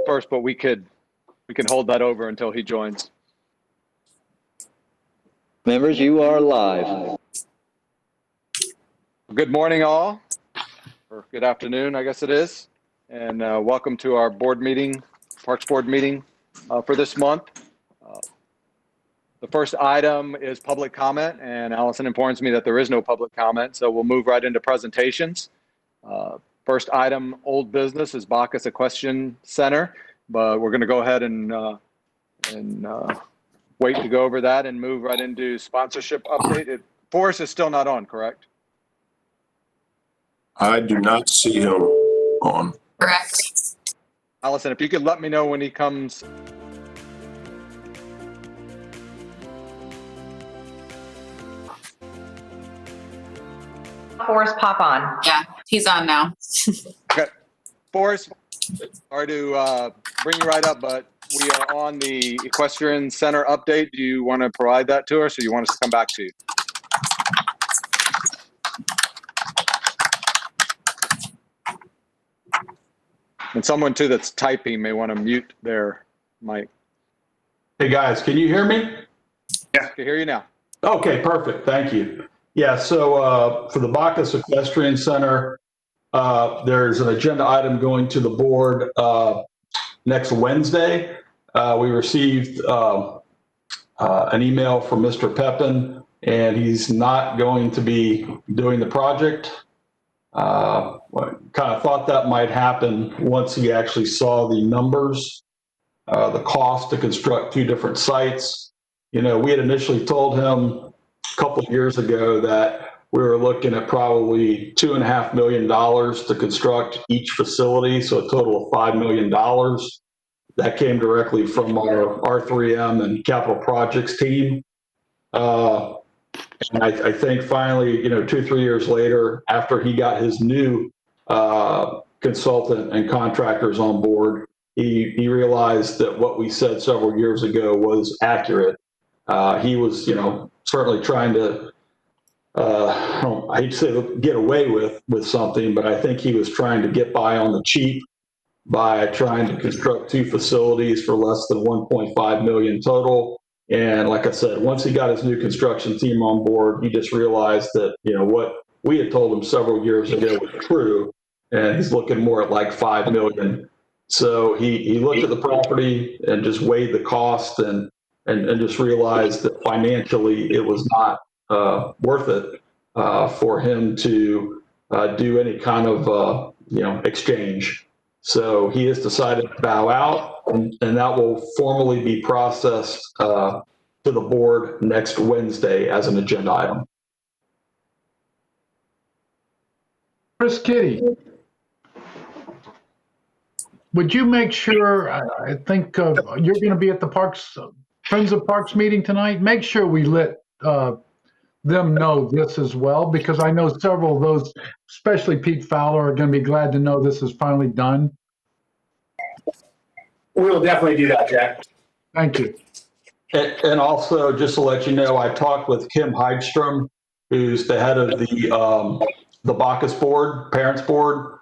first, but we can hold that over until he joins. Members, you are live. Good morning, all, or good afternoon, I guess it is, and welcome to our board meeting, Parks Board meeting for this month. The first item is public comment, and Allison informs me that there is no public comment, so we'll move right into presentations. First item, old business, is Bacchus Equestrian Center, but we're going to go ahead and wait to go over that and move right into sponsorship update. Forrest is still not on, correct? I do not see him on. Correct. Allison, if you could let me know when he comes. Forrest, pop on. Yeah, he's on now. Okay, Forrest, sorry to bring you right up, but we are on the Equestrian Center update. Do you want to provide that to us, or do you want us to come back to you? And someone too that's typing may want to mute their mic. Hey guys, can you hear me? Yeah, I can hear you now. Okay, perfect. Thank you. Yeah, so for the Bacchus Equestrian Center, there's an agenda item going to the board next Wednesday. We received an email from Mr. Pepin, and he's not going to be doing the project. Kind of thought that might happen once he actually saw the numbers, the cost to construct two different sites. You know, we had initially told him a couple of years ago that we were looking at probably $2.5 million to construct each facility, so a total of $5 million. That came directly from our R3M and capital projects team. And I think finally, you know, 2-3 years later, after he got his new consultant and contractors on board, he realized that what we said several years ago was accurate. He was, you know, certainly trying to, I hate to say get away with something, but I think he was trying to get by on the cheap by trying to construct two facilities for less than 1.5 million total. And like I said, once he got his new construction team on board, he just realized that, you know, what we had told him several years ago was true, and he's looking more at like 5 million. So he looked at the property and just weighed the cost and just realized that financially it was not worth it for him to do any kind of, you know, exchange. So he has decided to bow out, and that will formally be processed to the board next Wednesday as an agenda item. Chris Kitty, would you make sure, I think you're going to be at the Parks, Friends of Parks meeting tonight. Make sure we let them know this as well, because I know several of those, especially Pete Fowler, are going to be glad to know this is finally done. We'll definitely do that, Jack. Thank you. And also, just to let you know, I talked with Kim Heidstrom, who's the head of the Bacchus board, parents board.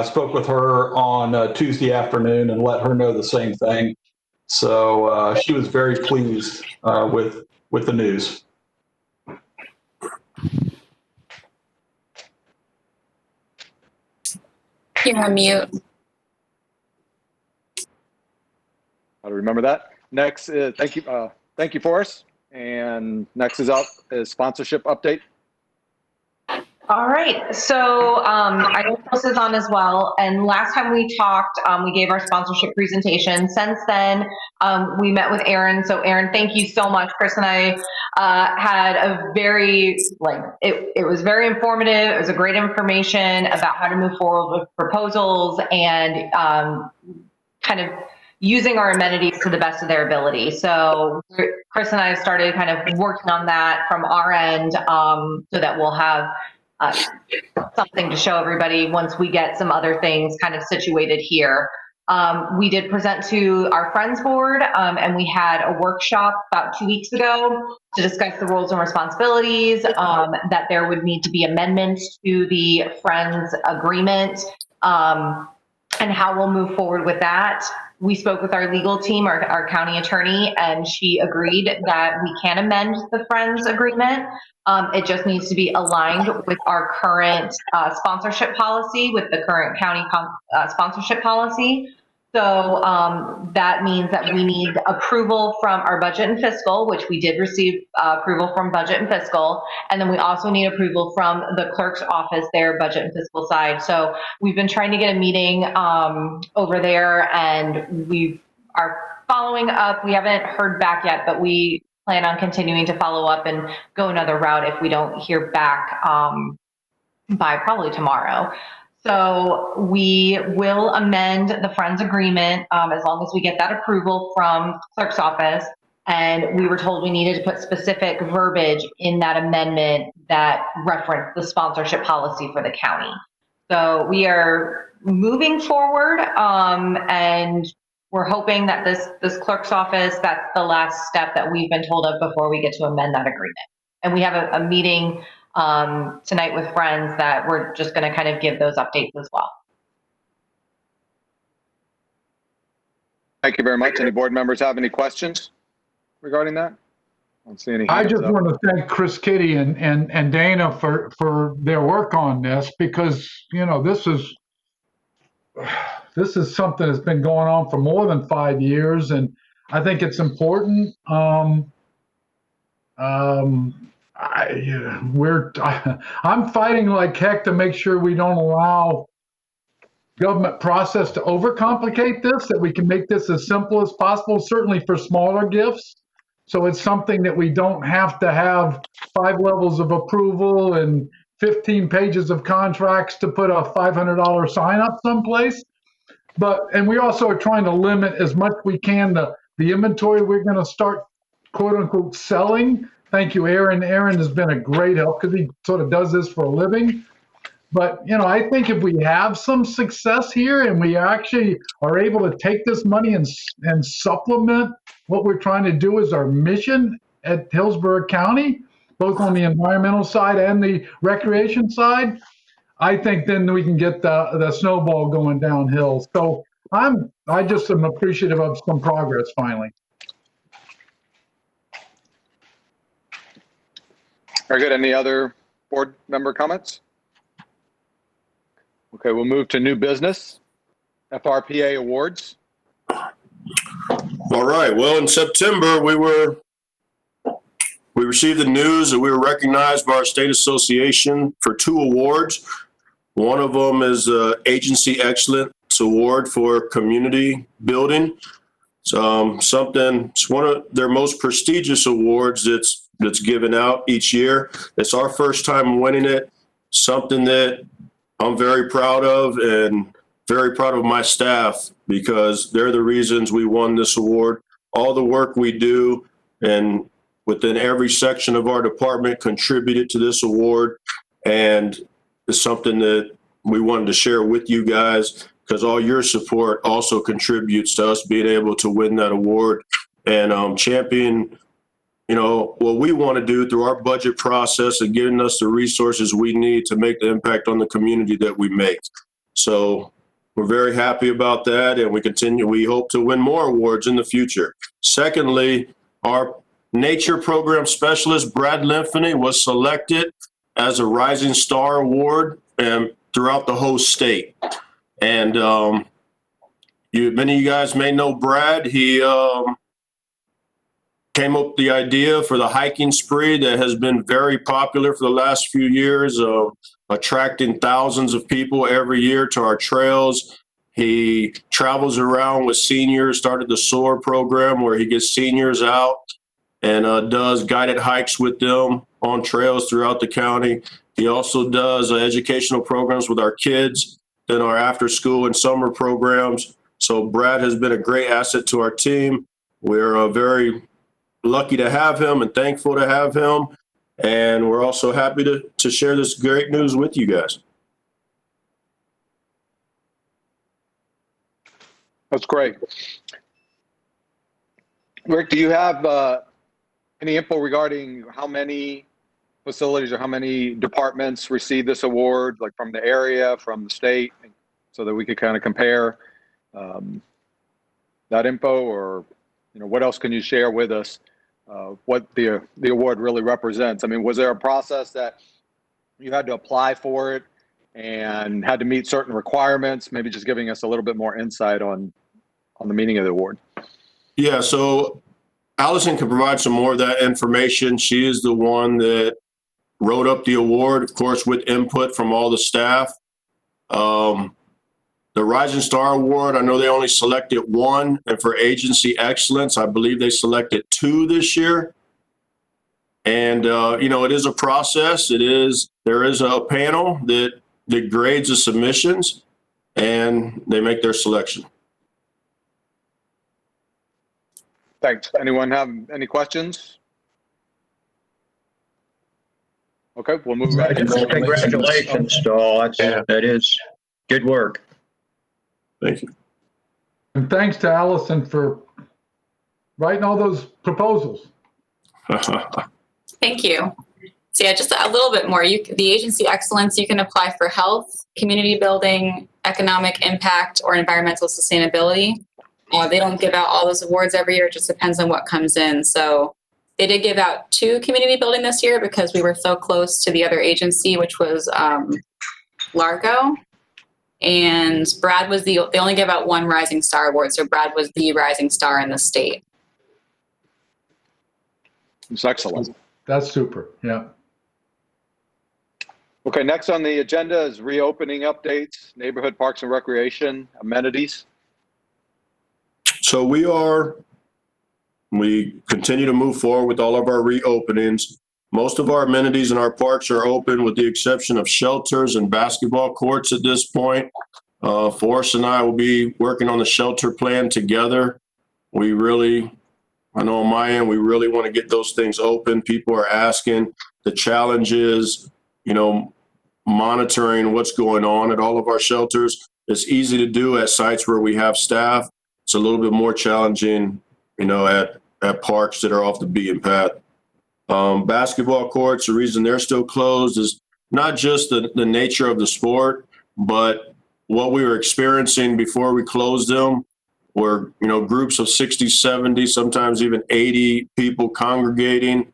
Spoke with her on Tuesday afternoon and let her know the same thing. So she was very pleased with the news. You're on mute. How to remember that. Next, thank you, Forrest. And next is up is sponsorship update. All right, so I know Chris is on as well, and last time we talked, we gave our sponsorship presentation. Since then, we met with Aaron. So Aaron, thank you so much. Chris and I had a very, it was very informative. It was a great information about how to move forward with proposals and kind of using our amenities to the best of their ability. So Chris and I have started kind of working on that from our end so that we'll have something to show everybody once we get some other things kind of situated here. We did present to our Friends board and we had a workshop about 2 weeks ago to discuss the roles and responsibilities, that there would need to be amendments to the Friends agreement. and how we'll move forward with that. We spoke with our legal team, our county attorney, and she agreed that we can amend the Friends agreement. It just needs to be aligned with our current sponsorship policy, with the current county sponsorship policy. So that means that we need approval from our budget and fiscal, which we did receive approval from budget and fiscal. And then we also need approval from the clerk's office, their budget and fiscal side. So we've been trying to get a meeting over there, and we are following up. We haven't heard back yet, but we plan on continuing to follow up and go another route if we don't hear back by probably tomorrow. So we will amend the Friends agreement as long as we get that approval from the clerk's office. And we were told we needed to put specific verbiage in that amendment that referenced the sponsorship policy for the county. So we are moving forward, and we're hoping that this clerk's office, that's the last step that we've been told of before we get to amend that agreement. And we have a meeting tonight with Friends that we're just going to kind of give those updates as well. Thank you very much. Any board members have any questions regarding that? I don't see any I hands just up. want to thank Chris Kitty and Dana for their work on this, because, you know, this is something that's been going on for more than 5 years, and I think it's important. I'm fighting like heck to make sure we don't allow government process to overcomplicate this, that we can make this as simple as possible, certainly for smaller gifts. So it's something that we don't have to have 5 levels of approval and 15 pages of contracts to put a $500 sign up someplace. And we also are trying to limit as much we can the inventory we're going to start, quote unquote, selling. Thank you, Aaron. Aaron has been a great help because he sort of does this for a living. But, you know, I think if we have some success here and we actually are able to take this money and supplement what we're trying to do as our mission at Hillsborough County, both on the environmental side and the recreation side, I think then we can get the snowball going downhill. So I just am appreciative of some progress finally. Very good. Any other board member comments? Okay, we'll move to new business, FRPA awards. All right. Well, in September, we received the news that we were recognized by our state association for 2 awards. One of them is the Agency Excellence Award for community building. It's one of their most prestigious awards that's given out each year. It's our first time winning it, something that I'm very proud of, and very proud of my staff, because they're the reasons we won this award. All the work we do and within every section of our department contributed to this award, and it's something that we wanted to share with you guys, because all your support also contributes to us being able to win that award and champion, you know, what we want to do through our budget process and giving us the resources we need to make the impact on the community that we make. So we're very happy about that, and we hope to win more awards in the future. Secondly, our nature program specialist, Brad Limpany, was selected as a Rising Star Award throughout the whole state. And many of you guys may know Brad. He came up with the idea for the hiking spree that has been very popular for the last few years, attracting thousands of people every year to our trails. He travels around with seniors, started the SOAR program where he gets seniors out and does guided hikes with them on trails throughout the county. He also does educational programs with our kids, then our after school and summer programs. So Brad has been a great asset to our team. We're very lucky to have him and thankful to have him. And we're also happy to share this great news with you guys. That's great. Rick, do you have any info regarding how many facilities or how many departments received this award, like from the area, from the state, so that we could kind of compare that info, or what else can you share with us? What the award really represents. I mean, was there a process that you had to apply for it and had to meet certain requirements? Maybe just giving us a little bit more insight on the meaning of the award. Yeah, so Allison can provide some more of that information. She is the one that wrote up the award, of course, with input from all the staff. The Rising Star Award, I know they only selected one, and for agency excellence, I believe they selected 2 this year. And, it is a process. There is a panel that grades the submissions, and they make their selection. Thanks. Anyone have any questions? Okay, we'll move right into Congratulations to all. That is good work. Thank you. And thanks to Allison for writing all those proposals. Thank you. So yeah, just a little bit more. The agency excellence, you can apply for health, community building, economic impact, or environmental sustainability. They don't give out all those awards every year. It just depends on what comes in. So they did give out 2 community building this year because we were so close to the other agency, which was Largo. And Brad was they only give out 1 Rising Star Award. So Brad was the Rising Star in the state. It's excellent. That's super. Yeah. Okay, next on the agenda is reopening updates, neighborhood parks and recreation, amenities. So we continue to move forward with all of our reopenings. Most of our amenities in our parks are open with the exception of shelters and basketball courts at this point. Forrest and I will be working on the shelter plan together. I know on my end, we really want to get those things open. People are asking. The challenge is, monitoring what's going on at all of our shelters. It's easy to do at sites where we have staff. It's a little bit more challenging, at parks that are off the beaten path. Basketball courts, the reason they're still closed is not just the nature of the sport, but what we were experiencing before we closed them were, groups of 60, 70, sometimes even 80 people congregating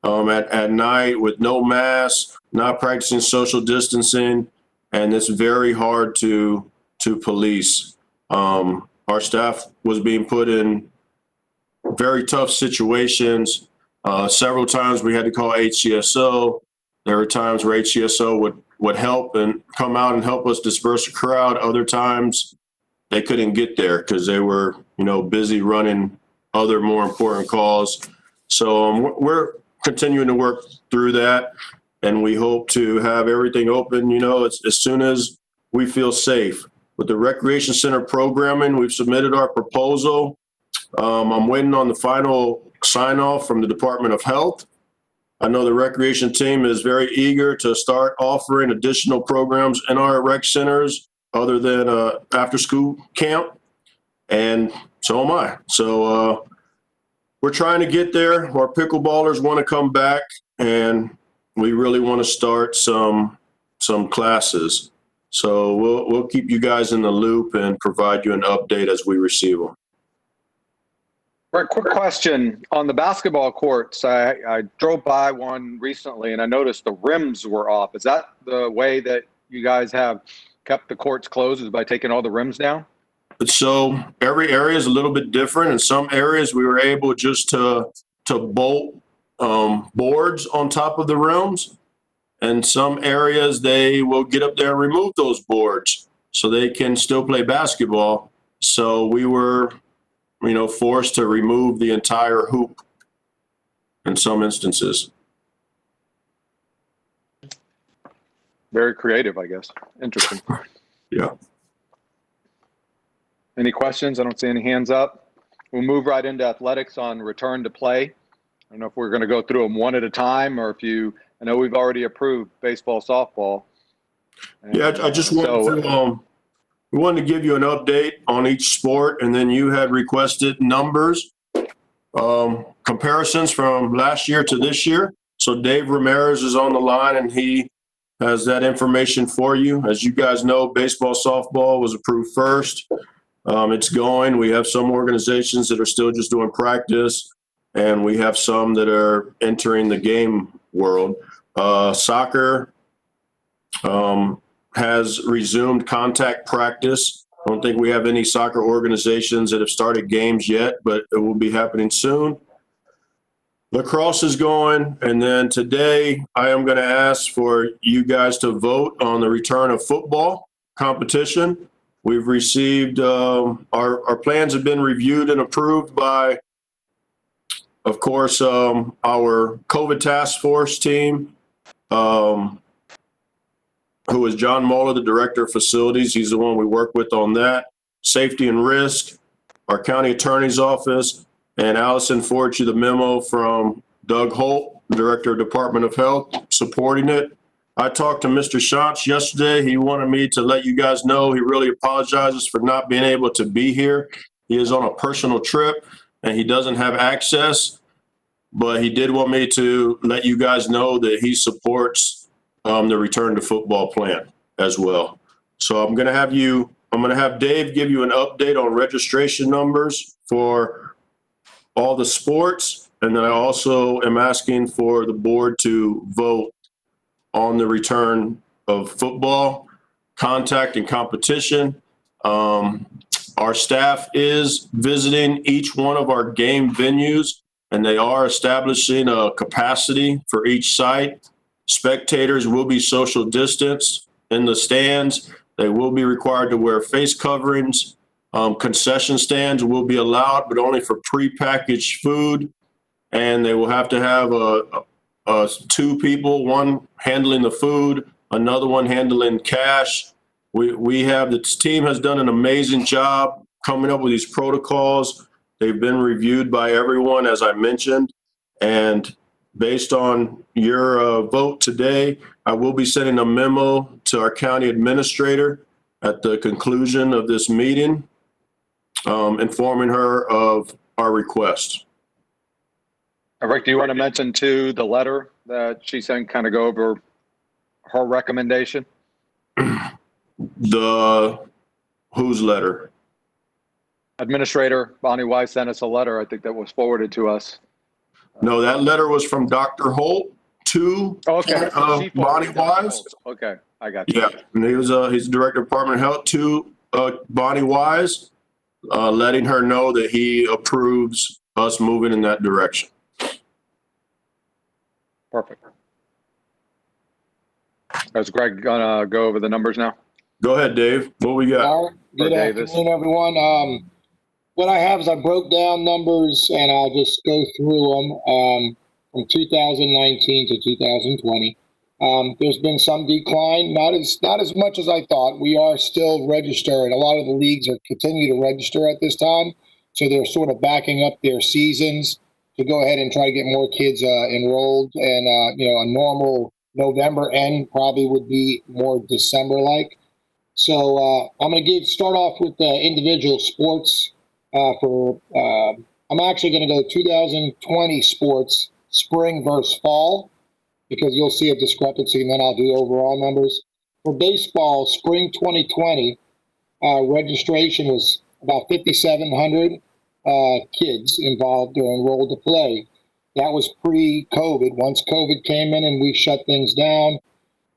at night with no masks, not practicing social distancing, and it's very hard to police. Our staff was being put in very tough situations. Several times we had to call HCSO. There were times where HCSO would help and come out and help us disperse the crowd. Other times they couldn't get there because they were, busy running other more important calls. So we're continuing to work through that, and we hope to have everything open, as soon as we feel safe. With the Recreation Center programming, we've submitted our proposal. I'm waiting on the final sign off from the Department of Health. I know the recreation team is very eager to start offering additional programs in our rec centers other than after school camp. And so am I. So we're trying to get there. Our pickleballers want to come back, and we really want to start some classes. So we'll keep you guys in the loop and provide you an update as we receive them. Right, quick question on the basketball courts. I drove by one recently and I noticed the rims were off. Is that the way that you guys have kept the courts closed, is by taking all the rims down? So every area is a little bit different. In some areas we were able just to bolt boards on top of the rims. In some areas they will get up there and remove those boards so they can still play basketball. So we were forced to remove the entire hoop in some instances. Very creative, I guess. Interesting. Yeah. Any questions? I don't see any hands up. We'll move right into athletics on return to play. I don't know if we're going to go through them one at a time, or I know we've already approved baseball, softball. Yeah, I just we wanted to give you an update on each sport, and then you had requested numbers, comparisons from last year to this year. So Dave Ramirez is on the line, and he has that information for you. As you guys know, baseball, softball was approved first. It's going. We have some organizations that are still just doing practice, and we have some that are entering the game world. Soccer has resumed contact practice. I don't think we have any soccer organizations that have started games yet, but it will be happening soon. Lacrosse is going, and then today I am going to ask for you guys to vote on the return of football competition. We've received, our plans have been reviewed and approved by, of course, our COVID task force team, who is John Muller, the director of facilities. He's the one we work with on that. Safety and risk, our county attorney's office, and Allison forwarded you the memo from Doug Holt, director of Department of Health, supporting it. I talked to Mr. Shantz yesterday. He wanted me to let you guys know he really apologizes for not being able to be here. He is on a personal trip and he doesn't have access, but he did want me to let you guys know that he supports the return to football plan as well. So I'm going to have Dave give you an update on registration numbers for all the sports. And then I also am asking for the board to vote on the return of football, contact and competition. Our staff is visiting each one of our game venues, and they are establishing a capacity for each site. Spectators will be social distance in the stands. They will be required to wear face coverings. Concession stands will be allowed, but only for prepackaged food. And they will have to have two people, one handling the food, another one handling cash. The team has done an amazing job coming up with these protocols. They've been reviewed by everyone, as I mentioned. And based on your vote today, I will be sending a memo to our county administrator at the conclusion of this meeting, informing her of our request. Rick, do you want to mention too the letter that she sent, kind of go over her recommendation? Whose letter? Administrator Bonnie Wise sent us a letter, I think, that was forwarded to us. No, that letter was from Dr. Holt to Okay. Bonnie Wise. Okay, I got you. Yeah, and he's the director of Department of Health to Bonnie Wise, letting her know that he approves us moving in that direction. Perfect. Is Greg gonna go over the numbers now? Go ahead, Dave. What we got? All right. Good Davis. afternoon, everyone. What I have is I broke down numbers and I'll just go through them from 2019 to 2020. There's been some decline, not as much as I thought. We are still registering. A lot of the leagues are continue to register at this time, so they're sort of backing up their seasons to go ahead and try to get more kids enrolled. And a normal November end probably would be more December-like. So I'm going to start off with individual sports. I'm actually going to go 2020 sports, spring versus fall, because you'll see a discrepancy, and then I'll do overall numbers. For baseball, spring 2020, registration was about 5,700 kids involved or enrolled to play. That was pre-COVID. Once COVID came in and we shut things down,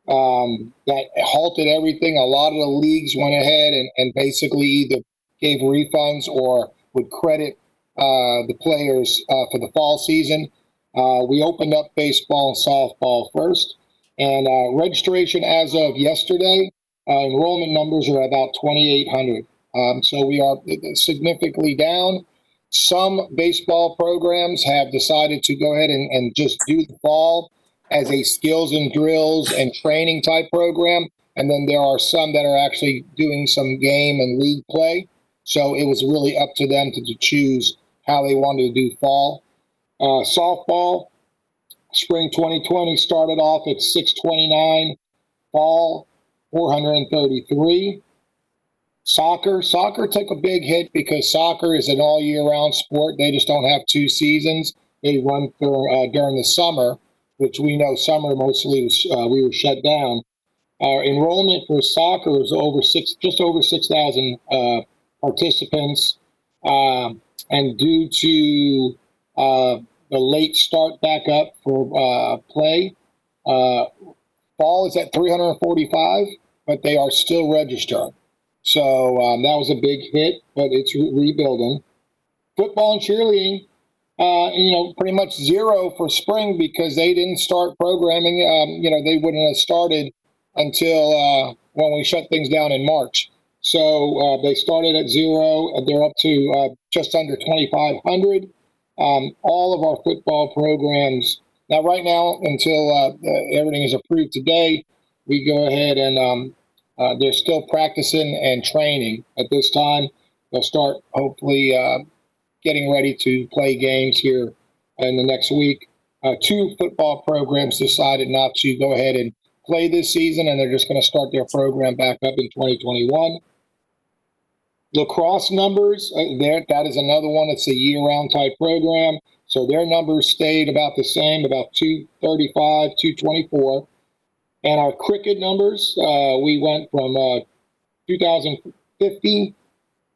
that halted everything. A lot of the leagues went ahead and basically either gave refunds or would credit the players for the fall season. We opened up baseball and softball first, and registration as of yesterday, enrollment numbers are about 2,800. So we are significantly down. Some baseball programs have decided to go ahead and just do the fall as a skills and drills and training type program. And then there are some that are actually doing some game and league play. So it was really up to them to choose how they wanted to do fall. Softball, spring 2020 started off at 629, fall 433. Soccer took a big hit because soccer is an all year round sport. They just don't have two seasons. They run during the summer, which we know summer mostly was, we were shut down. Our enrollment for soccer is just over 6,000 participants. And due to the late start back up for play, fall is at 345, but they are still registered. So that was a big hit, but it's rebuilding. Football and cheerleading, pretty much zero for spring because they didn't start programming. They wouldn't have started until when we shut things down in March. So they started at zero. They're up to just under 2,500. All of our football programs. Now, right now, until everything is approved today, we go ahead and they're still practicing and training at this time. They'll start hopefully getting ready to play games here in the next week. 2 football programs decided not to go ahead and play this season, and they're just going to start their program back up in 2021. Lacrosse Numbers, that is another one. It's a year-round type program. So their numbers stayed about the same, about 235, 224. And our cricket numbers, we went from 2,050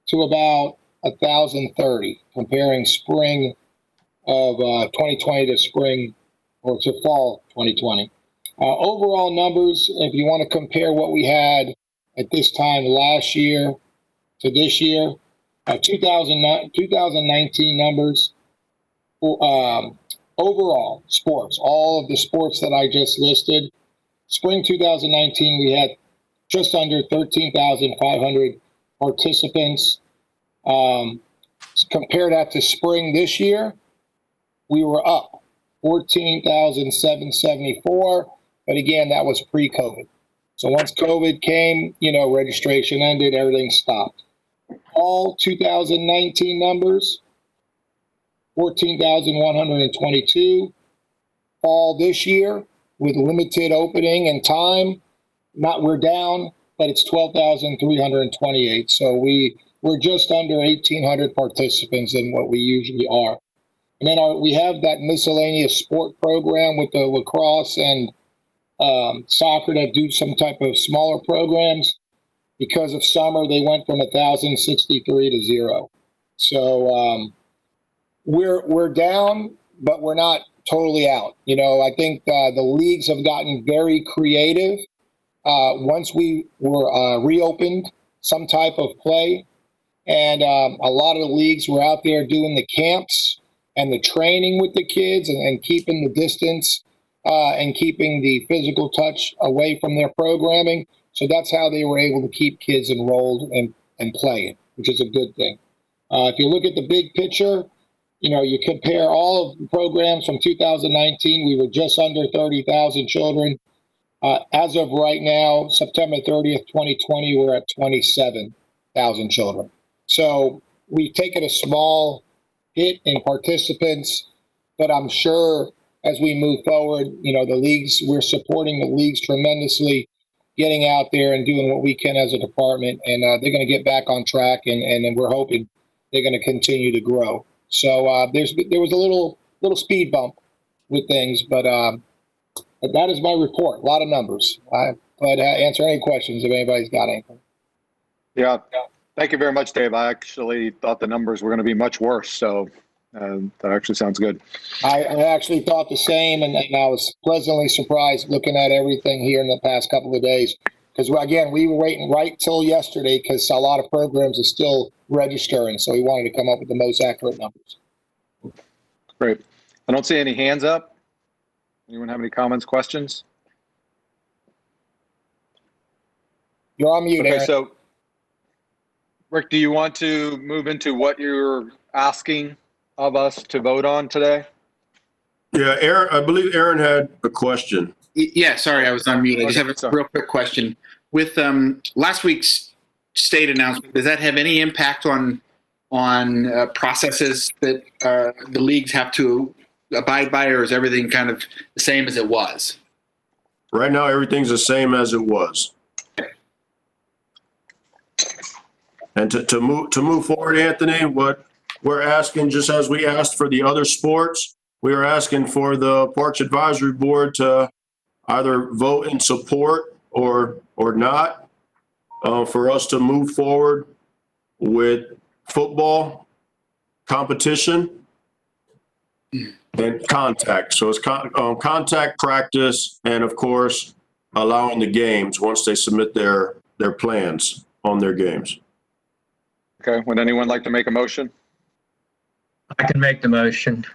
to about 1,030, comparing spring of 2020 to spring or to fall 2020. Overall numbers, if you want to compare what we had at this time last year to this year, 2019 numbers, overall sports, all of the sports that I just listed, spring 2019, we had just under 13,500 participants. Compare that to spring this year, we were up 14,774. But again, that was pre-COVID. So once COVID came, registration ended, everything stopped. All 2019 numbers, 14,122. Fall this year, with limited opening and time, we're down, but it's 12,328. So we're just under 1,800 participants than what we usually are. And then we have that miscellaneous sport program with the lacrosse and soccer that do some type of smaller programs. Because of summer, they went from 1,063 to 0. So we're down, but we're not totally out. I think the leagues have gotten very creative. Once we were reopened, some type of play, and a lot of the leagues were out there doing the camps and the training with the kids and keeping the distance and keeping the physical touch away from their programming. So that's how they were able to keep kids enrolled and playing, which is a good thing. If you look at the big picture, you compare all of the programs from 2019, we were just under 30,000 children. As of right now, September 30th, 2020, we're at 27,000 children. So we've taken a small hit in participants, but I'm sure as we move forward, the leagues, we're supporting the leagues tremendously, getting out there and doing what we can as a department, and they're going to get back on track, and we're hoping they're going to continue to grow. So there was a little speed bump with things, but that is my report. A lot of numbers. But answer any questions if anybody's got anything. Yeah. Thank you very much, Dave. I actually thought the numbers were going to be much worse. So that actually sounds good. I actually thought the same, and I was pleasantly surprised looking at everything here in the past couple of days. Because, again, we were waiting right till yesterday because a lot of programs are still registering. So we wanted to come up with the most accurate numbers. Great. I don't see any hands up. Anyone have any comments, questions? You're on mute, Okay, Aaron. so Rick, do you want to move into what you're asking of us to vote on today? Yeah, Aaron, I believe Aaron had a question. Yeah, sorry, I was on mute. I just have a Sorry. real quick question. With last week's state announcement, does that have any impact on processes that the leagues have to abide by, or is everything kind of the same as it was? Right now, everything's the same as it was. And to move forward, Anthony, what we're asking, just as we asked for the other sports, we are asking for the Parks Advisory Board to either vote in support or not, for us to move forward with football competition and contact. So it's contact, practice, and of course, allowing the games once they submit their plans on their games. Okay, would anyone like to make a motion? I can make the motion.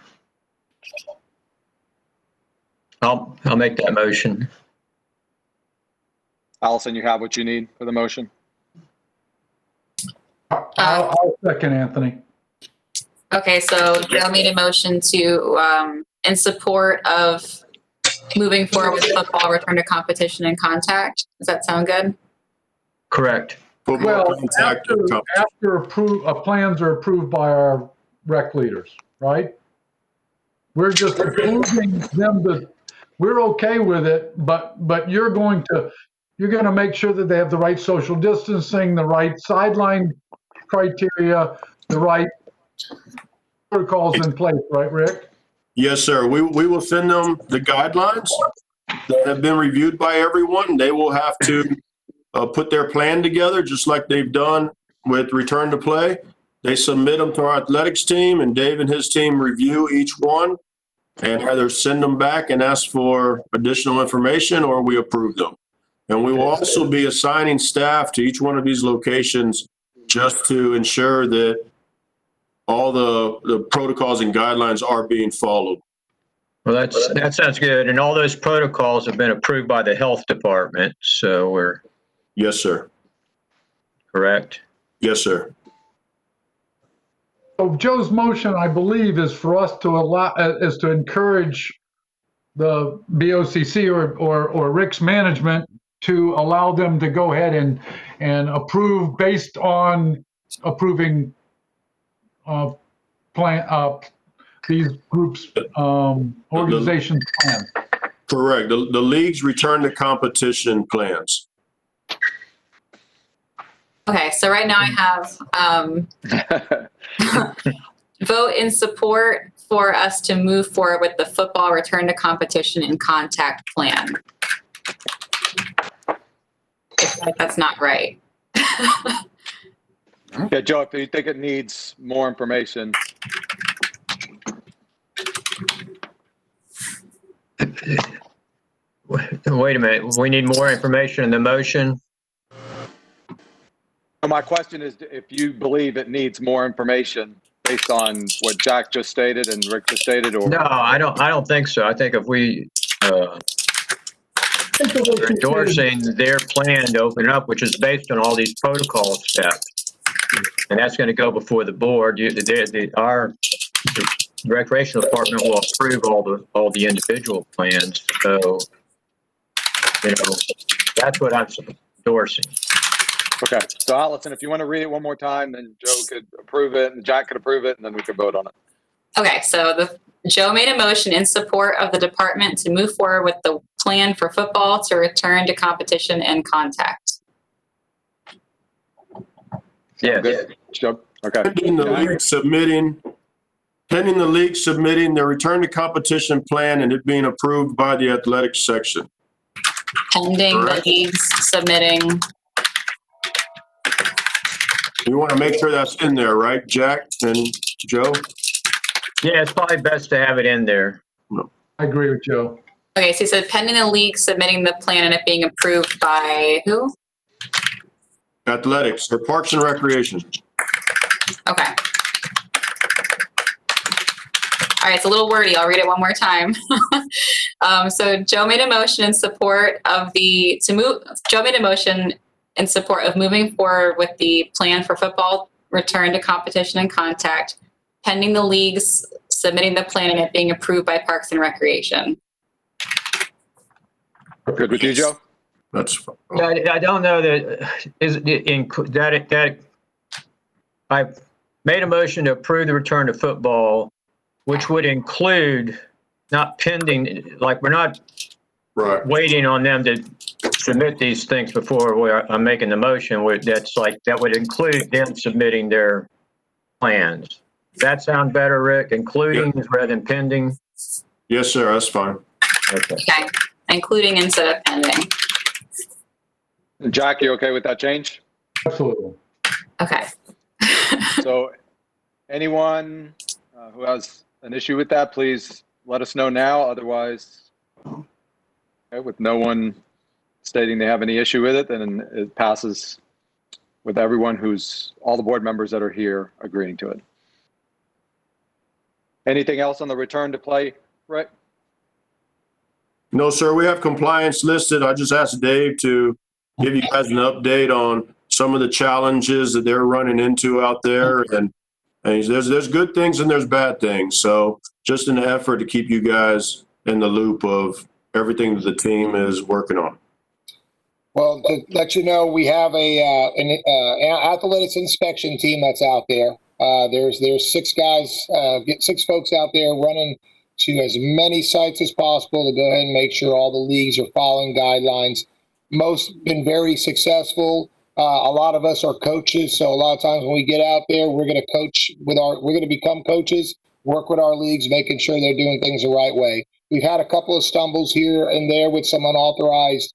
I'll make that motion. Allison, you have what you need for the motion? I'll second Anthony. Okay, so Joe made a motion to, in support of moving forward with football return to competition and contact. Does that sound good? Correct. Football Well, contact and competition. after plans are approved by our rec leaders, right? We're just approving them to, we're okay with it, but you're going to make sure that they have the right social distancing, the right sideline criteria, the right protocols in place, right, Rick? Yes, sir. We will send them the guidelines that have been reviewed by everyone. They will have to put their plan together, just like they've done with return to play. They submit them to our athletics team, and Dave and his team review each one and either send them back and ask for additional information, or we approve them. And we will also be assigning staff to each one of these locations just to ensure that all the protocols and guidelines are being followed. Well, that sounds good. And all those protocols have been approved by the health department. So we're Yes, sir. correct. Yes, sir. So Joe's motion, I believe, is for us to encourage the BOCC or Rick's management to allow them to go ahead and approve based on approving these groups, organizations' plan. Correct. The league's return to competition plans. Okay, so right now I have vote in support for us to move forward with the football return to competition and contact plan. It's like that's not right. Okay, Joe, if you think it needs more information, Wait a minute. We need more information in the motion. my question is if you believe it needs more information based on what Jack just stated and Rick just stated, or No, I don't think so. I think if we are endorsing their plan to open it up, which is based on all these protocol steps, and that's going to go before the board, our recreational department will approve all the individual plans. So, that's what I'm endorsing. Okay, so Allison, if you want to read it one more time, then Joe could approve it and Jack could approve it, and then we could vote on it. Okay, so Joe made a motion in support of the department to move forward with the plan for football to return to competition and contact. Yeah. Good. Joe? Okay. Pending the league submitting their return to competition plan and it being approved by the athletics section. Pending the Correct. leagues submitting. You want to make sure that's in there, right, Jack and Joe? Yeah, it's probably best to have it in there. I agree with Joe. Okay, so he said pending the league submitting the plan and it being approved by who? Athletics or Parks and Recreation. Okay. All right, it's a little wordy. I'll read it one more time. So Joe made a motion in support of Joe made a motion in support of moving forward with the plan for football return to competition and contact, pending the leagues submitting the plan and it being approved by Parks and Recreation. Good with you, Joe? That's fine. I don't know that I made a motion to approve the return to football, which would include not pending, like we're not Right. waiting on them to submit these things before I'm making the motion. That would include them submitting their plans. Does that sound better, Rick? Including rather than pending? Yes, sir. That's fine. Okay. Okay, including instead of pending. Jack, you okay with that change? Absolutely. Okay. So anyone who has an issue with that, please let us know now. Otherwise, okay, with no one stating they have any issue with it, then it passes with everyone all the board members that are here agreeing to it. Anything else on the return to play, Rick? No, sir, we have compliance listed. I just asked Dave to give you guys an update on some of the challenges that they're running into out there. And there's good things and there's bad things. So just in an effort to keep you guys in the loop of everything that the team is working on. Well, to let you know, we have an athletics inspection team that's out there. There's 6 guys, 6 folks out there running to as many sites as possible to go ahead and make sure all the leagues are following guidelines. Most been very successful. A lot of us are coaches, so a lot of times when we get out there, we're going to become coaches, work with our leagues, making sure they're doing things the right way. We've had a couple of stumbles here and there with some unauthorized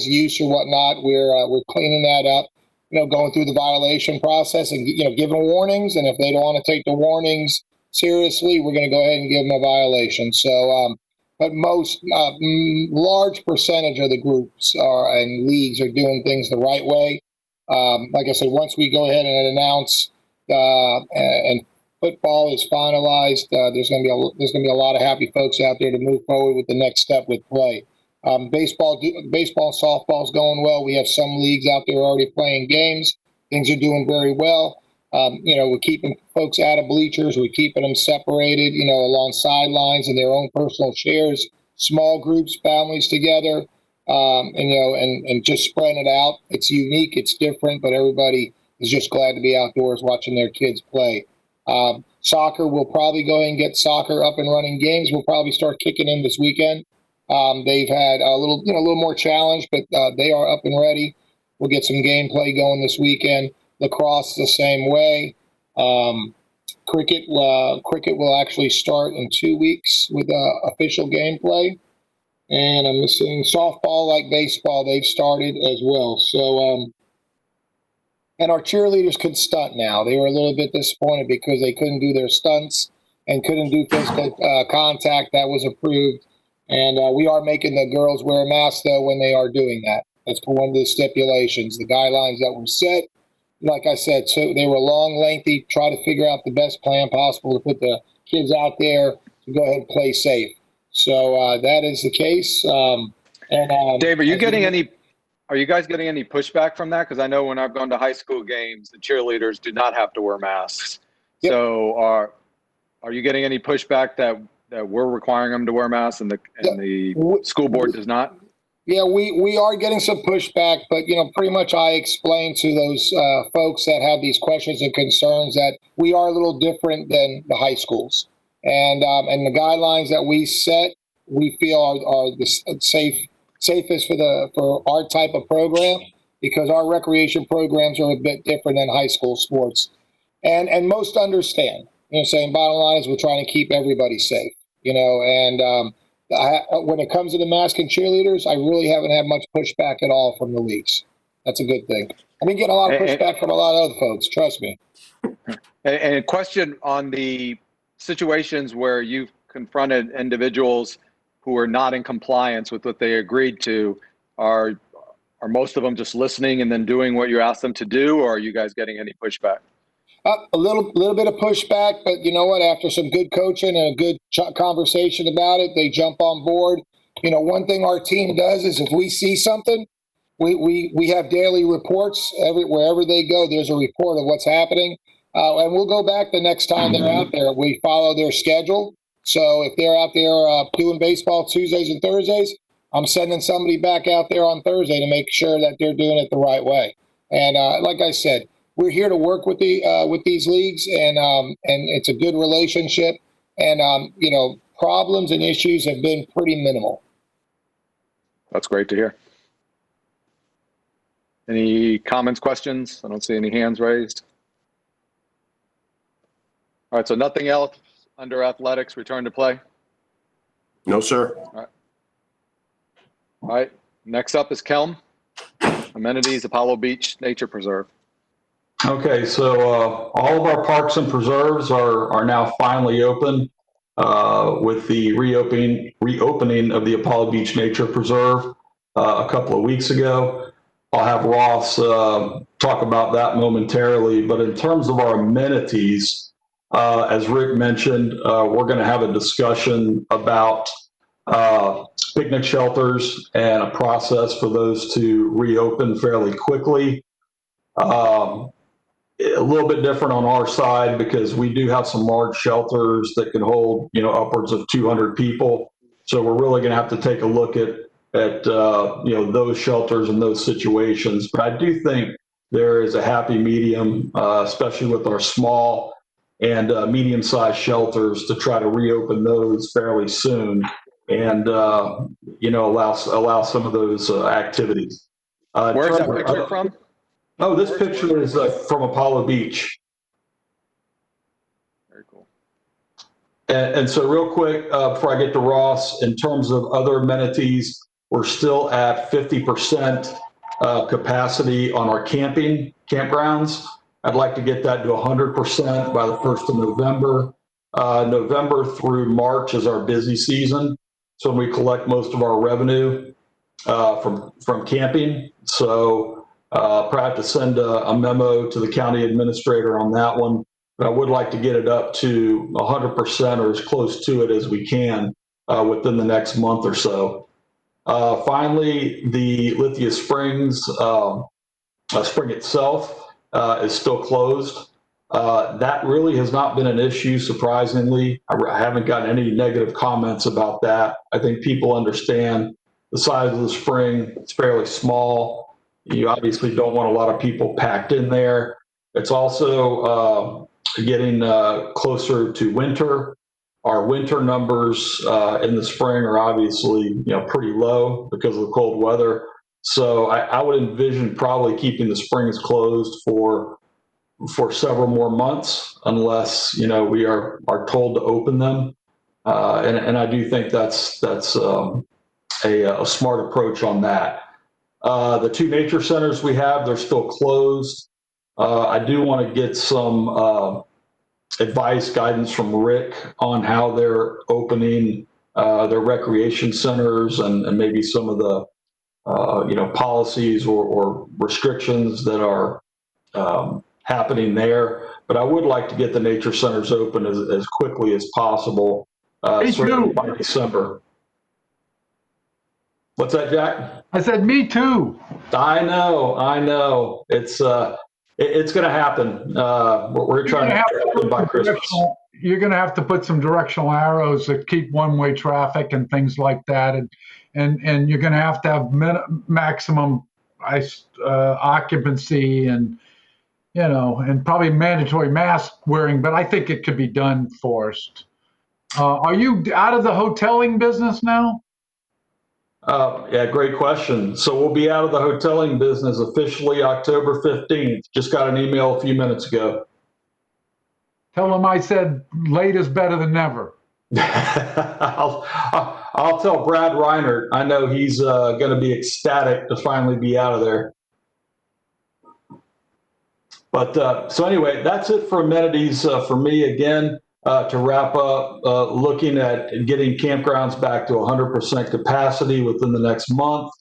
use or whatnot. We're cleaning that up, going through the violation process and giving warnings. And if they don't want to take the warnings seriously, we're going to go ahead and give them a violation. So, but most large percentage of the groups and leagues are doing things the right way. Like I said, once we go ahead and announce and football is finalized, there's going to be a lot of happy folks out there to move forward with the next step with play. Baseball, softball's going well. We have some leagues out there already playing games. Things are doing very well. We're keeping folks out of bleachers. We're keeping them separated, along sidelines in their own personal shares, small groups, families together, and just spreading it out. It's unique, it's different, but everybody is just glad to be outdoors watching their kids play. Soccer, we'll probably go ahead and get soccer up and running. Games will probably start kicking in this weekend. They've had a little more challenge, but they are up and ready. We'll get some gameplay going this weekend. Lacrosse the same way. Cricket will actually start in 2 weeks with official gameplay. And I'm missing softball, like baseball, they've started as well. So, and our cheerleaders could stunt now. They were a little bit disappointed because they couldn't do their stunts and couldn't do physical contact. That was approved. And we are making the girls wear masks, though, when they are doing that. That's one of the stipulations, the guidelines that were set. Like I said, so they were long, lengthy, try to figure out the best plan possible to put the kids out there to go ahead and play safe. So that is the case. Dave, are you guys getting any pushback from that? Because I know when I've gone to high school games, the cheerleaders do not have to wear masks. Yep. So are you getting any pushback that we're requiring them to wear masks and the school board does not? Yeah, we are getting some pushback, but pretty much I explained to those folks that have these questions and concerns that we are a little different than the high schools, and the guidelines that we set, we feel are the safest for our type of program, because our recreation programs are a bit different than high school sports, and most understand. Saying bottom line is we're trying to keep everybody safe, and. When it comes to the mask and cheerleaders, I really haven't had much pushback at all from the leagues. That's a good thing. I've been getting a lot of pushback from a lot of other folks, trust me. And a question on the situations where you've confronted individuals who are not in compliance with what they agreed to, are most of them just listening and then doing what you asked them to do, or are you guys getting any pushback? A little bit of pushback, but you know what? After some good coaching and a good conversation about it, they jump on board. One thing our team does is if we see something, we have daily reports. Wherever they go, there's a report of what's happening, and we'll go back the next time they're out there. We follow their schedule. So if they're out there doing baseball Tuesdays and Thursdays, I'm sending somebody back out there on Thursday to make sure that they're doing it the right way. And like I said, we're here to work with these leagues, and it's a good relationship. And problems and issues have been pretty minimal. That's great to hear. Any comments, questions? I don't see any hands raised. All right, so nothing else under athletics, return to play? No, sir. All right. Next up is Kelm, amenities, Apollo Beach Nature Preserve. Okay, so all of our parks and preserves are now finally open with the reopening of the Apollo Beach Nature Preserve a couple of weeks ago. I'll have Ross talk about that momentarily, but in terms of our amenities, as Rick mentioned, we're going to have a discussion about picnic shelters and a process for those to reopen fairly quickly. A little bit different on our side because we do have some large shelters that can hold, upwards of 200 people. So we're really going to have to take a look at those shelters and those situations. But I do think there is a happy medium, especially with our small and medium-sized shelters, to try to reopen those fairly soon and allow some of those activities. Where's that picture from? Oh, this picture is from Apollo Beach. Very cool. And so real quick, before I get to Ross, in terms of other amenities, we're still at 50% capacity on our campgrounds. I'd like to get that to 100% by the 1st of November. November through March is our busy season. So we collect most of our revenue from camping. So probably have to send a memo to the county administrator on that one, but I would like to get it up to 100% or as close to it as we can within the next month or so. Finally, the Lithia Springs spring itself is still closed. That really has not been an issue, surprisingly. I haven't gotten any negative comments about that. I think people understand the size of the spring. It's fairly small. You obviously don't want a lot of people packed in there. It's also getting closer to winter. Our winter numbers in the spring are obviously pretty low because of the cold weather. So I would envision probably keeping the springs closed for several more months unless we are told to open them. And I do think that's a smart approach on that. The two nature centers we have, they're still closed. I do want to get some advice, guidance from Rick on how they're opening their recreation centers and maybe some of the policies or restrictions that are happening there. But I would like to get the nature centers open as quickly as possible, certainly by December. What's that, Jack? I said, me too. I know. It's going to happen. We're trying to happen by Christmas. You're going to have to put some directional arrows that keep one-way traffic and things like that, and you're going to have maximum occupancy and probably mandatory mask wearing. But I think it could be done forced. Are you out of the hoteling business now? Yeah, great question. So we'll be out of the hoteling business officially October 15th. Just got an email a few minutes ago. Tell them I said late is better than never. I'll tell Brad Reinert. I know he's going to be ecstatic to finally be out of there. But so anyway, that's it for amenities for me. Again, to wrap up, looking at getting campgrounds back to 100% capacity within the next month.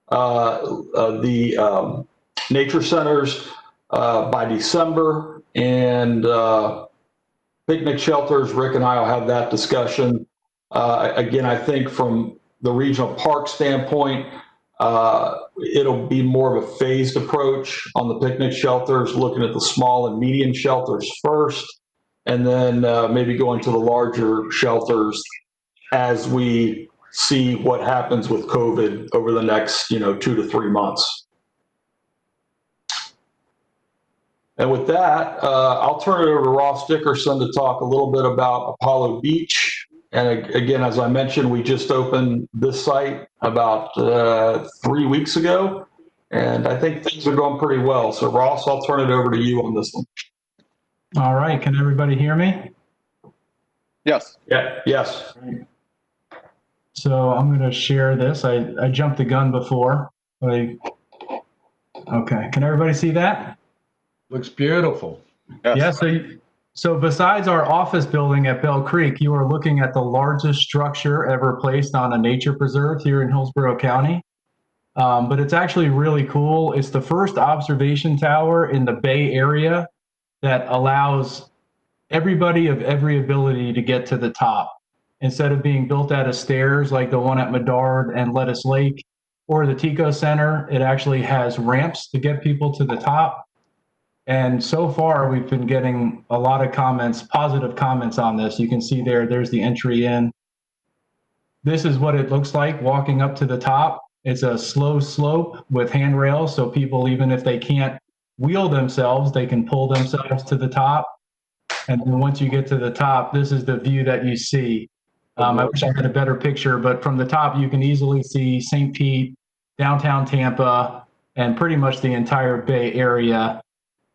The nature centers by December, and picnic shelters, Rick and I will have that discussion. Again, I think from the regional park standpoint, it'll be more of a phased approach on the picnic shelters, looking at the small and medium shelters first, and then maybe going to the larger shelters as we see what happens with COVID over the next 2 to 3 months. And with that, I'll turn it over to Ross Dickerson to talk a little bit about Apollo Beach. And again, as I mentioned, we just opened this site about 3 weeks ago, and I think things are going pretty well. So Ross, I'll turn it over to you on this one. All right. Can everybody hear me? Yes. Yeah. Yes. So I'm going to share this. I jumped the gun before. Okay. Can everybody see that? Looks beautiful. Yes. Yeah. So besides our office building at Bell Creek, you are looking at the largest structure ever placed on a nature preserve here in Hillsborough County. But it's actually really cool. It's the first observation tower in the Bay Area that allows everybody of every ability to get to the top. Instead of being built out of stairs like the one at Medard and Lettuce Lake or the Tico Center, it actually has ramps to get people to the top. And so far, we've been getting a lot of comments, positive comments on this. You can see there's the entry in. This is what it looks like walking up to the top. It's a slow slope with handrails, so people, even if they can't wheel themselves, they can pull themselves to the top. And then once you get to the top, this is the view that you see. I wish I had a better picture, but from the top, you can easily see St. Pete, downtown Tampa, and pretty much the entire Bay Area.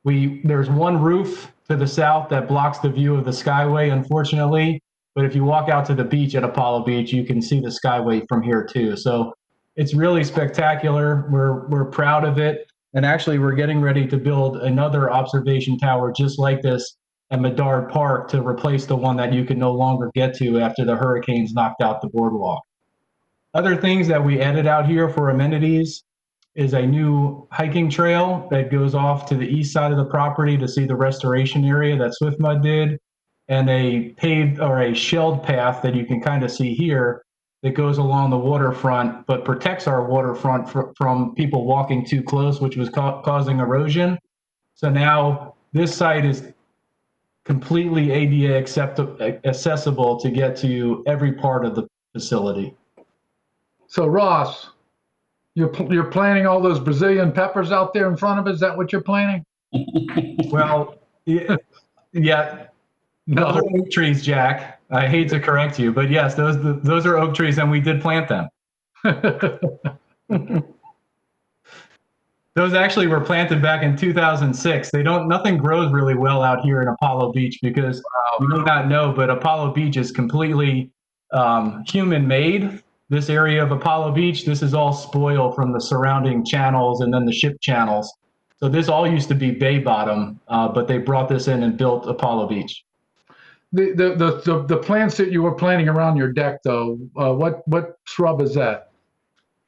There's one roof to the south that blocks the view of the Skyway, unfortunately. But if you walk out to the beach at Apollo Beach, you can see the Skyway from here too. So it's really spectacular. We're proud of it. And actually, we're getting ready to build another observation tower just like this at Medard Park to replace the one that you can no longer get to after the hurricanes knocked out the boardwalk. Other things that we added out here for amenities is a new hiking trail that goes off to the east side of the property to see the restoration area that Swift Mud did, and a paved or a shelled path that you can kind of see here that goes along the waterfront, but protects our waterfront from people walking too close, which was causing erosion. So now this site is completely ADA accessible to get to every part of the facility. So Ross, you're planting all those Brazilian peppers out there in front of it? Is that what you're planting? Well, yeah. Those are oak trees, Jack. I hate to correct you, but yes, those are oak trees, and we did plant them. Those actually were planted back in 2006. Nothing grows really well out here in Apollo Beach because you may not know, but Apollo Beach is completely human-made. This area of Apollo Beach, this is all spoil from the surrounding channels and then the ship channels. So this all used to be bay bottom, but they brought this in and built Apollo Beach. The plants that you were planting around your deck, though, what shrub is that?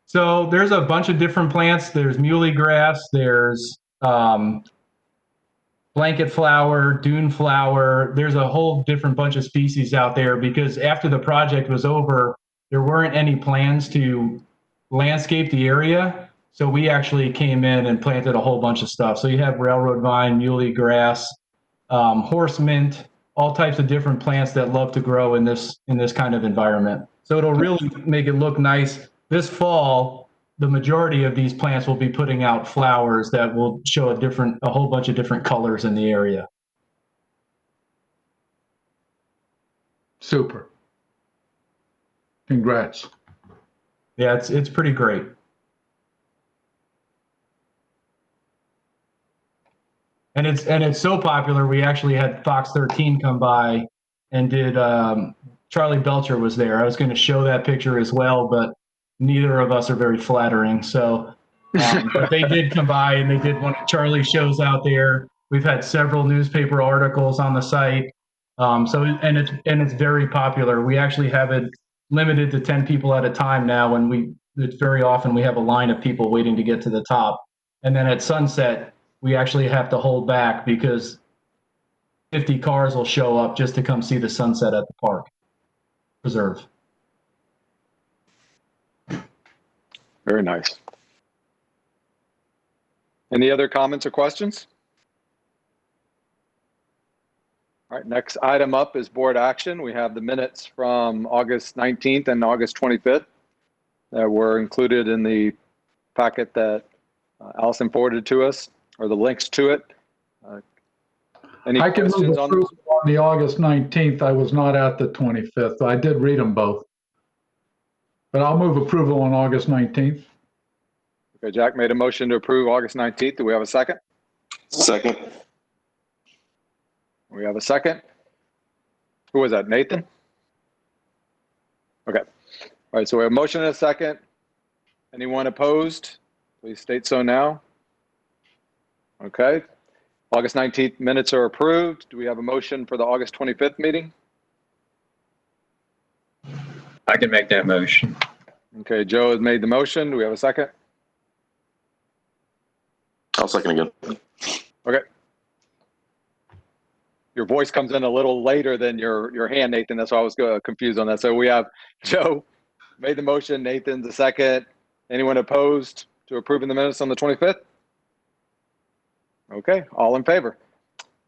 So there's a bunch of different plants. There's muley grass, there's blanket flower, dune flower. There's a whole different bunch of species out there because after the project was over, there weren't any plans to landscape the area. So we actually came in and planted a whole bunch of stuff. So you have railroad vine, muley grass, horse mint, all types of different plants that love to grow in this kind of environment. So it'll really make it look nice. This fall, the majority of these plants will be putting out flowers that will show a whole bunch of different colors in the area. Super. Congrats. Yeah, it's pretty great. And it's so popular. We actually had Fox 13 come by and did. Charlie Belcher was there. I was going to show that picture as well, but neither of us are very flattering. So but they did come by and they did one of Charlie's shows out there. We've had several newspaper articles on the site. It's very popular. We actually have it limited to 10 people at a time now, and it's very often we have a line of people waiting to get to the top. And then at sunset, we actually have to hold back because 50 cars will show up just to come see the sunset at the park preserve. Very nice. Any other comments or questions? All right, next item up is board action. We have the minutes from August 19th and August 25th that were included in the packet that Allison forwarded to us, or the links to it. Any I can move questions on approval on the August 19th. I was not at the 25th. I did read them both. But I'll move approval on August 19th. Okay, Jack made a motion to approve August 19th. Do we have a second? Second. We have a second. Who was that, Nathan? Okay. All right, so we have a motion and a second. Anyone opposed? Please state so now. Okay. August 19th minutes are approved. Do we have a motion for the August 25th meeting? I can make that motion. Okay, Joe has made the motion. Do we have a second? I'll second again. Okay. Your voice comes in a little later than your hand, Nathan. That's why I was confused on that. So we have Joe made the motion, Nathan the second. Anyone opposed to approving the minutes on the 25th? Okay, all in favor.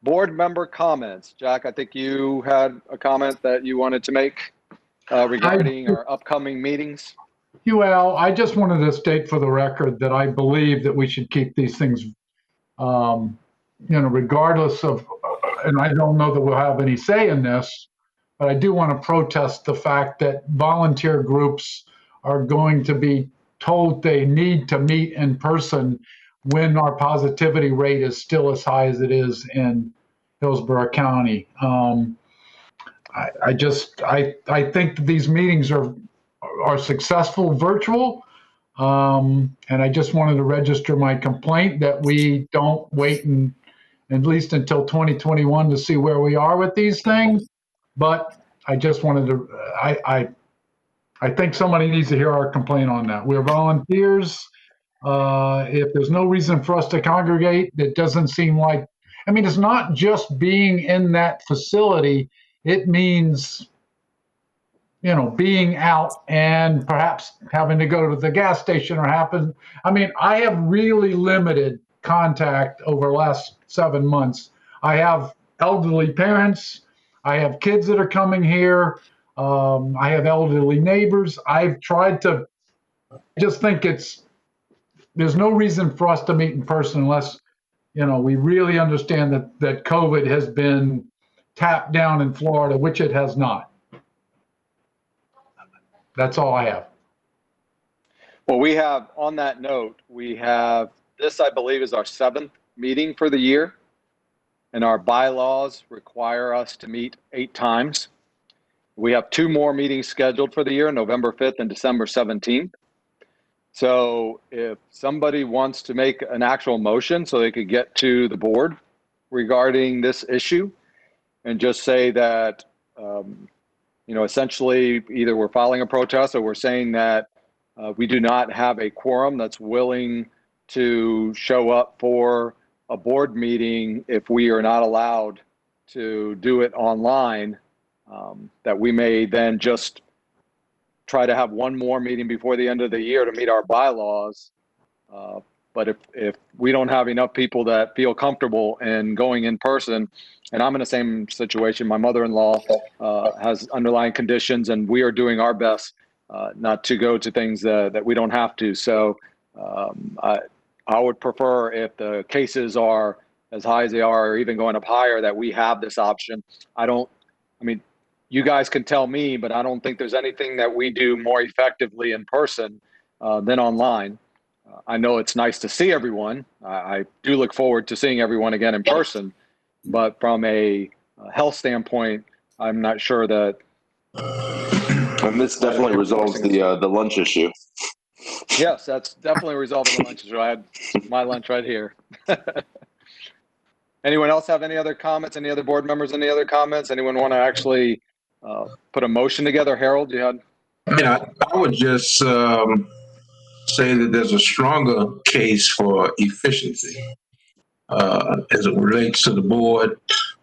Board member comments. Jack, I think you had a comment that you wanted to make regarding our upcoming meetings. Well, I just wanted to state for the record that I believe that we should keep these things, regardless of, and I don't know that we'll have any say in this, but I do want to protest the fact that volunteer groups are going to be told they need to meet in person when our positivity rate is still as high as it is in Hillsborough County. I think that these meetings are successful virtual. And I just wanted to register my complaint that we don't wait at least until 2021 to see where we are with these things. But I just wanted to, I think somebody needs to hear our complaint on that. We're volunteers. If there's no reason for us to congregate, it doesn't seem like, it's not just being in that facility. It means, being out and perhaps having to go to the gas station or I have really limited contact over the last 7 months. I have elderly parents. I have kids that are coming here. I have elderly neighbors. I've tried to just think there's no reason for us to meet in person unless, we really understand that COVID has been tapped down in Florida, which it has not. That's all I have. Well, we have, on that note, this, I believe, is our 7th meeting for the year. And our bylaws require us to meet 8 times. We have 2 more meetings scheduled for the year, November 5th and December 17th. So if somebody wants to make an actual motion so they could get to the board regarding this issue and just say that, essentially either we're filing a protest or we're saying that we do not have a quorum that's willing to show up for a board meeting if we are not allowed to do it online, that we may then just try to have one more meeting before the end of the year to meet our bylaws. But if we don't have enough people that feel comfortable in going in person, and I'm in the same situation, my mother-in-law has underlying conditions, and we are doing our best not to go to things that we don't have to. So I would prefer, if the cases are as high as they are, or even going up higher, that we have this option. You guys can tell me, but I don't think there's anything that we do more effectively in person than online. I know it's nice to see everyone. I do look forward to seeing everyone again in person, but from a health standpoint, I'm not sure that. And this definitely resolves the lunch issue. Yes, that's definitely resolving the lunch issue. I had my lunch right here. Anyone else have any other comments? Any other board members, any other comments? Anyone want to actually put a motion together? Harold, you had? I would just say that there's a stronger case for efficiency as it relates to the board.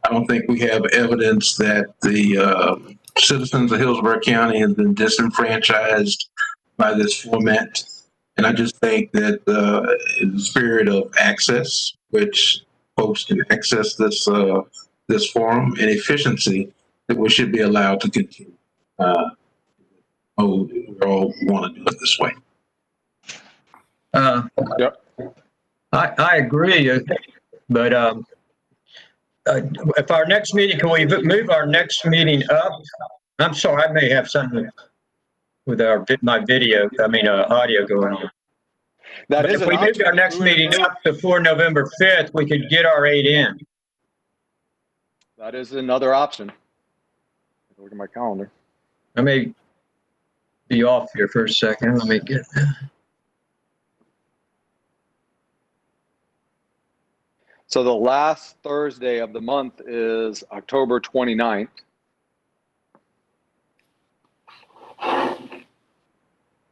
I don't think we have evidence that the citizens of Hillsborough County have been disenfranchised by this format. And I just think that in the spirit of access, which folks can access this forum, and efficiency, that we should be allowed to continue. We all want to do it this way. Yep. I agree, but if our next meeting, can we move our next meeting up? I'm sorry, I may have something with my video, audio going on. But if we moved our next meeting up before November 5th, we could get our 8 in. That is another option. Look at my calendar. be off here for a second. Let me get. So the last Thursday of the month is October 29th.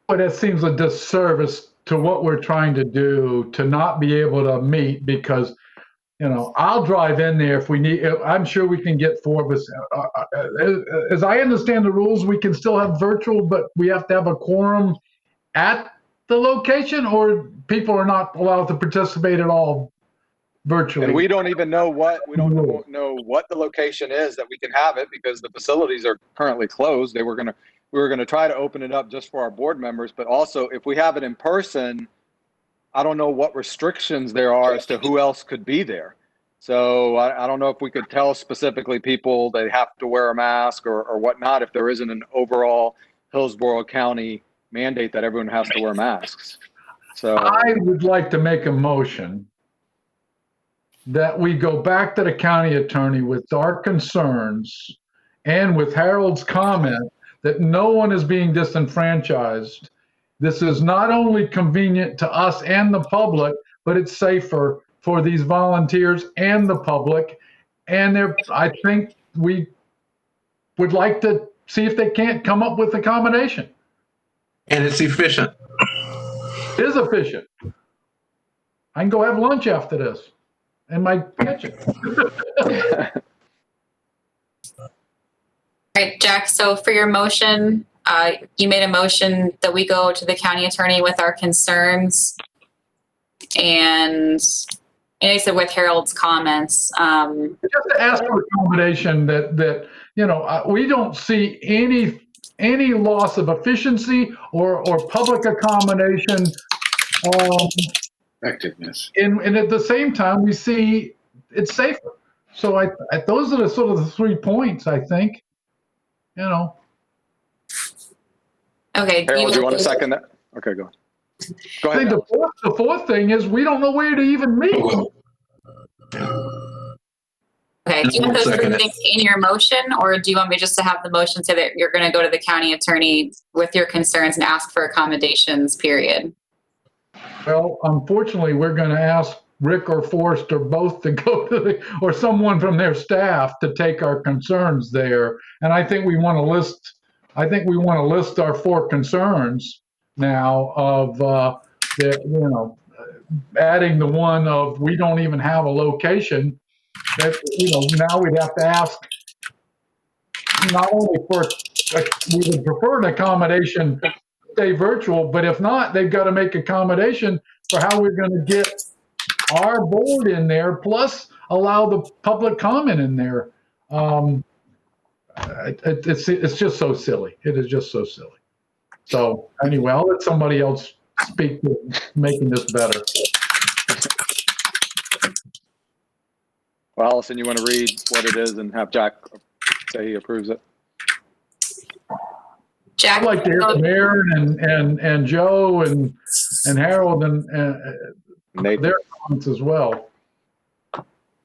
But it seems a disservice to what we're trying to do to not be able to meet because, you know, I'll drive in there if we need. I'm sure we can get four of us. As I understand the rules, we can still have virtual, but we have to have a quorum at the location, or people are not allowed to participate at all virtually. And we don't even know what the location is that we can have it because the facilities are currently closed. We were going to try to open it up just for our board members, but also if we have it in person, I don't know what restrictions there are as to who else could be there. So I don't know if we could tell specifically people they have to wear a mask or whatnot if there isn't an overall Hillsborough County mandate that everyone has to wear masks. So I would like to make a motion that we go back to the county attorney with our concerns and with Harold's comment that no one is being disenfranchised. This is not only convenient to us and the public, but it's safer for these volunteers and the public. And I think we would like to see if they can't come up with accommodation. And it's efficient. It is efficient. I can go have lunch after this in my kitchen. All right, Jack, so for your motion, you made a motion that we go to the county attorney with our concerns and I said with Harold's comments. Just to ask for accommodation that we don't see any loss of efficiency or public accommodation. Effectiveness. And at the same time, we see it's safer. So those are the sort of the 3 points, I think. Okay. Harold, do you want to second that? Okay, go. Go I ahead. think the fourth thing is we don't know where to even meet. Okay, do you want those three things in your motion, or do you want me just to have the motion say that you're going to go to the county attorney with your concerns and ask for accommodations, period? Well, unfortunately, we're going to ask Rick or Forrest or both to go to or someone from their staff to take our concerns there. And I think we want to list our 4 concerns now of adding the one of we don't even have a location. That now we'd have to ask not only we would prefer an accommodation stay virtual, but if not, they've got to make accommodation for how we're going to get our board in there, plus allow the public comment in there. It's just so silly. It is just so silly. So anyway, I'll let somebody else speak to making this better. Well, Allison, you want to read what it is and have Jack say he approves it? Jack, I'd like to hear from Aaron and Joe and Harold and their comments as well.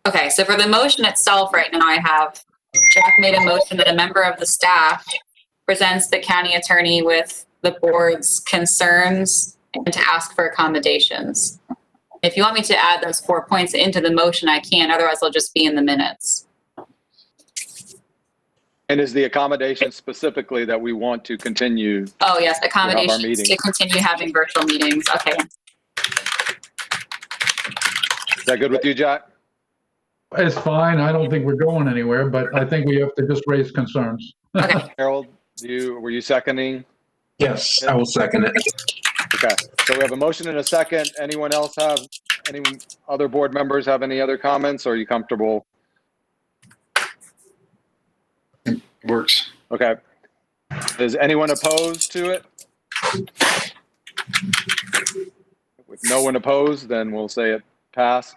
okay, so for the motion itself right now, I have Jack made a motion that a member of the staff presents the county attorney with the board's concerns and to ask for accommodations. If you want me to add those 4 points into the motion, I can. Otherwise, they'll just be in the minutes. And is the accommodation specifically that we want to continue? Oh, yes, accommodations meetings. to continue having virtual meetings. Okay. Is that good with you, Jack? It's fine. I don't think we're going anywhere, but I think we have to just raise concerns. Okay. Harold, were you seconding? Yes, I will second it. Okay, so we have a motion and a second. Any other board members have any other comments, or are you comfortable? Works. Okay. Is anyone opposed to it? With no one opposed, then we'll say it passed.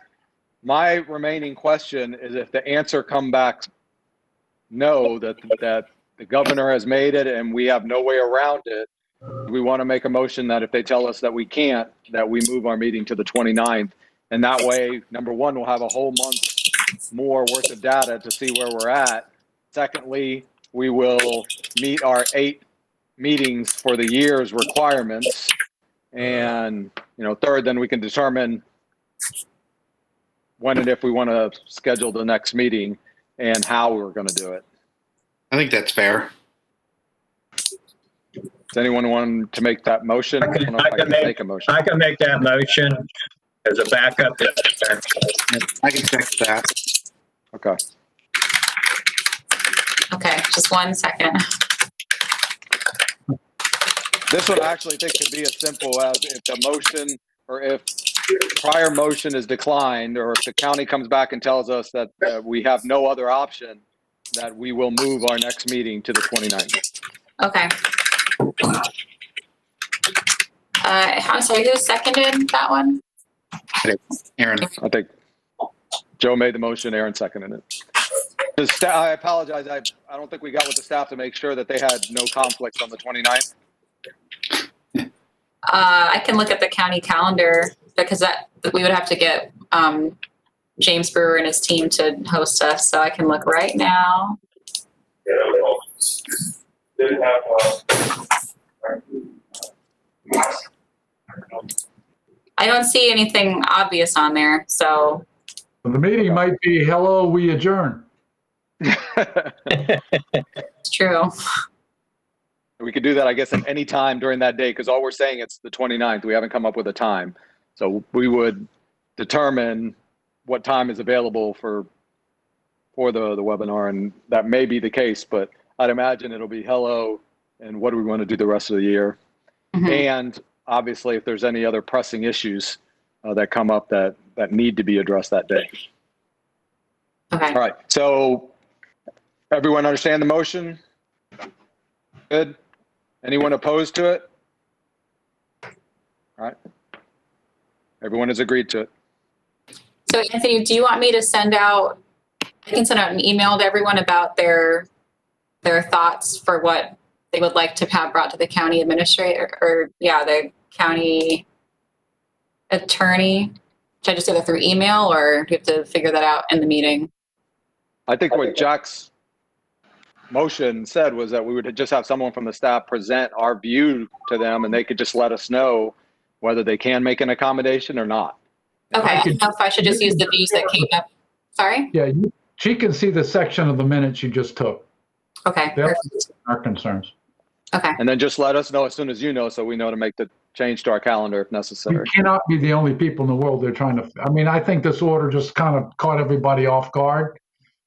My remaining question is if the answer come back no, that the governor has made it and we have no way around it, we want to make a motion that if they tell us that we can't, that we move our meeting to the 29th. And that way, number one, we'll have a whole month more worth of data to see where we're at. Secondly, we will meet our 8 meetings for the year's requirements. And, third, then we can determine when and if we want to schedule the next meeting and how we're going to do it. I think that's fair. Does anyone want to make that motion? I don't know if I can make a motion. I can make that motion as a backup. I can check that. Okay. Okay, just 1 second. This one I actually think could be as simple as if the motion or if prior motion is declined, or if the county comes back and tells us that we have no other option, that we will move our next meeting to the 29th. Okay. I'm sorry, who seconded that one? Aaron. I think Joe made the motion, Aaron seconded it. I apologize. I don't think we got with the staff to make sure that they had no conflicts on the 29th. I can look at the county calendar because we would have to get James Brewer and his team to host us. So I can look right now. I don't see anything obvious on there. So The meeting might be, hello, we adjourn. it's true. We could do that, I guess, at any time during that day, because all we're saying it's the 29th. We haven't come up with a time. So we would determine what time is available for the webinar, and that may be the case, but I'd imagine it'll be hello, and what do we want to do the rest of the year? Mhm. And obviously, if there's any other pressing issues that come up that need to be addressed that day. Okay. All right, so everyone understand the motion? Good. Anyone opposed to it? All right. Everyone has agreed to it. So Anthony, do you want me to send out, I can send out an email to everyone about their thoughts for what they would like to have brought to the county administrator, or the county attorney? Should I just do that through email, or do you have to figure that out in the meeting? I think what Jack's motion said was that we would just have someone from the staff present our view to them, and they could just let us know whether they can make an accommodation or not. Okay, I don't know if I should just use the views that came up. Sorry? Yeah, she can see the section of the minutes you just took. Okay, Yep. perfect. Our concerns. Okay, And then just let us know as soon as you know, so we know to make the change to our calendar if We necessary. cannot be the only people in the world they're trying to, I think this order just kind of caught everybody off guard.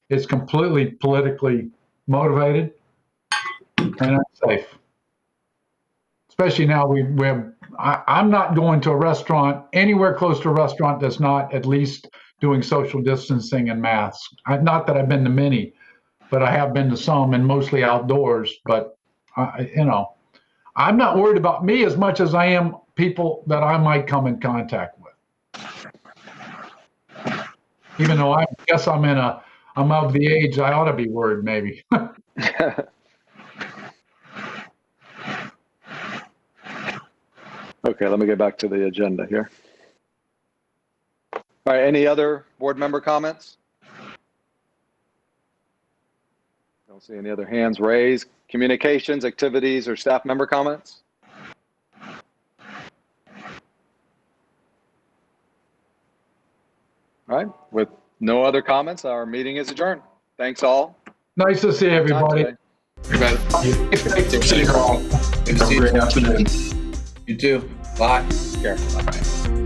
It's completely politically motivated and unsafe. Especially now I'm not going to a restaurant, anywhere close to a restaurant that's not at least doing social distancing and masks. Not that I've been to many, but I have been to some, and mostly outdoors. But, I'm not worried about me as much as I am people that I might come in contact with. Even though I guess I'm of the age I ought to be worried, maybe. Okay, let me get back to the agenda here. All right, any other board member comments? Don't see any other hands raised. Communications, activities, or staff member comments? All right, with no other comments, our meeting is adjourned. Thanks all. Nice to see everybody. Time Everybody. Good to see you all. Good to see you. Have a great afternoon. You too. Bye. today. Care. Bye.